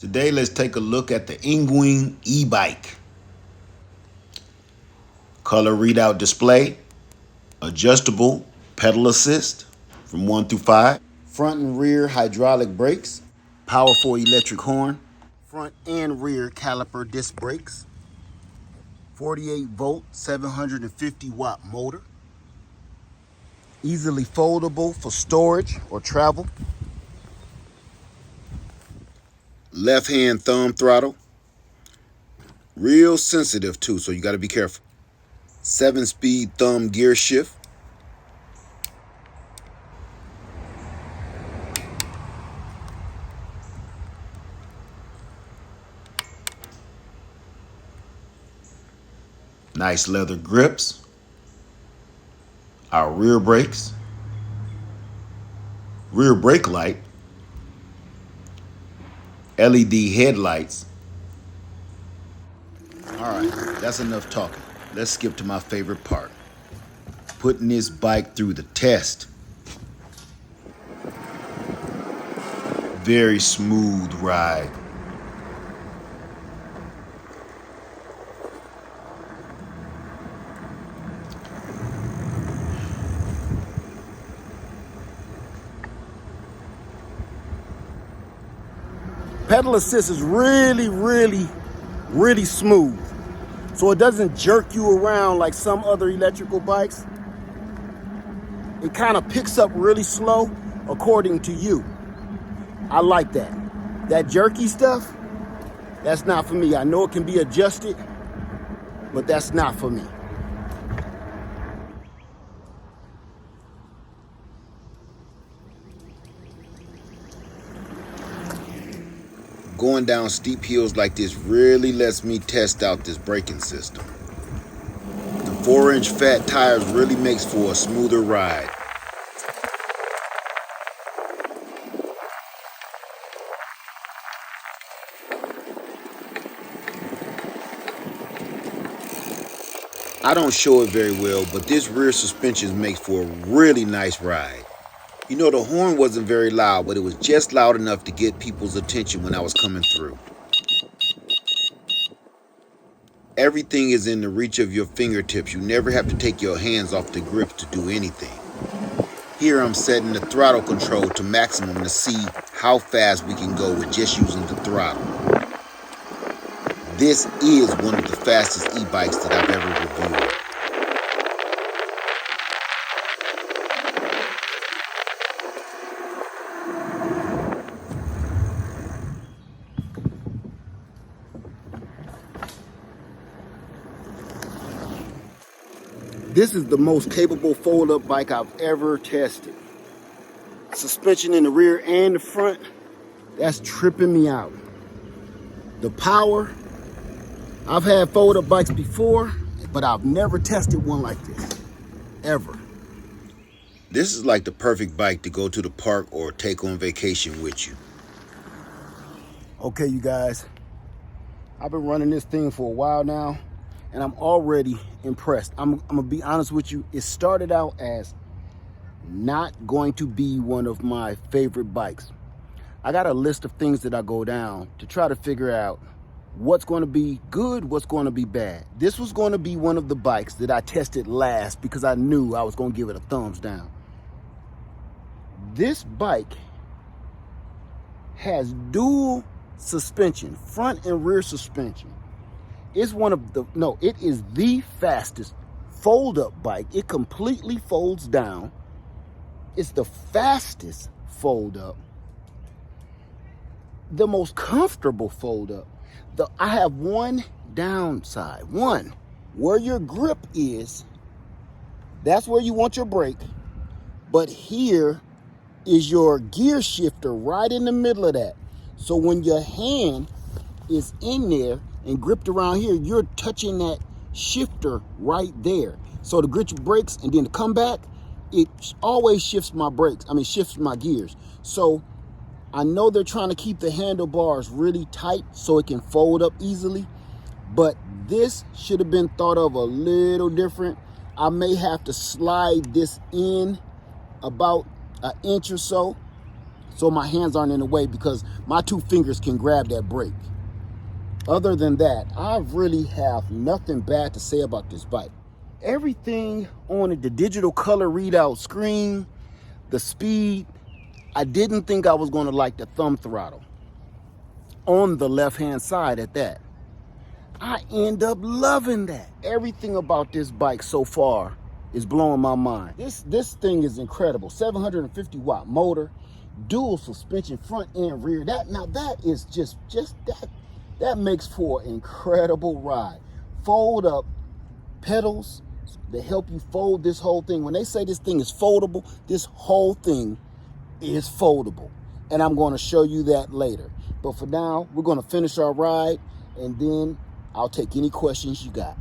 Today, let's take a look at the Engwe e-bike. Color readout display, adjustable pedal assist from 1 through 5, front and rear hydraulic brakes, powerful electric horn, front and rear caliper disc brakes, 48 volt, 750 watt motor, easily foldable for storage or travel, left hand thumb throttle, real sensitive too, so you got to be careful. 7-speed thumb gear shift, nice leather grips, our rear brakes, rear brake light, LED headlights. All right, that's enough talking. Let's skip to my favorite part, putting this bike through the test. Very smooth ride. Pedal assist is really smooth. So it doesn't jerk you around like some other electrical bikes. It kind of picks up really slow according to you. I like that. That jerky stuff, that's not for me. I know it can be adjusted, but that's not for me. Going down steep hills like this really lets me test out this braking system. The 4-inch fat tires really makes for a smoother ride. I don't show it very well, but this rear suspension makes for a really nice ride. You know, the horn wasn't very loud, but it was just loud enough to get people's attention when I was coming through. Everything is in the reach of your fingertips. You never have to take your hands off the grips to do anything. Here I'm setting the throttle control to maximum to see how fast we can go with just using the throttle. This is one of the fastest e-bikes that I've ever reviewed. This is the most capable fold-up bike I've ever tested. Suspension in the rear and the front, that's tripping me out. The power, I've had fold-up bikes before, but I've never tested one like this, ever. This is like the perfect bike to go to the park or take on vacation with you. Okay, you guys, I've been running this thing for a while now, and I'm already impressed. I'm gonna be honest with you. It started out as not going to be one of my favorite bikes. I got a list of things that I go down to try to figure out what's going to be good, what's going to be bad. This was going to be one of the bikes that I tested last because I knew I was going to give it a thumbs down. This bike has dual suspension, front and rear suspension. It's one of the, no, it is the fastest fold-up bike. It completely folds down. It's the fastest fold-up. The most comfortable fold-up. I have one downside. One, where your grip is, that's where you want your brake. But here is your gear shifter right in the middle of that. So when your hand is in there and gripped around here, you're touching that shifter right there. So to grip your brakes and then to come back, it always shifts my brakes. Shifts my gears. So I know they're trying to keep the handlebars really tight so it can fold up easily, but this should have been thought of a little different. I may have to slide this in about an inch or so so my hands aren't in the way because my 2 fingers can grab that brake. Other than that, I really have nothing bad to say about this bike. Everything on it, the digital color readout screen, the speed, I didn't think I was going to like the thumb throttle on the left-hand side at that. I end up loving that. Everything about this bike so far is blowing my mind. This thing is incredible. 750 watt motor, dual suspension, front and rear. That is just that makes for an incredible ride. Fold up pedals that help you fold this whole thing. When they say this thing is foldable, this whole thing is foldable. And I'm going to show you that later. But for now, we're going to finish our ride and then I'll take any questions you got.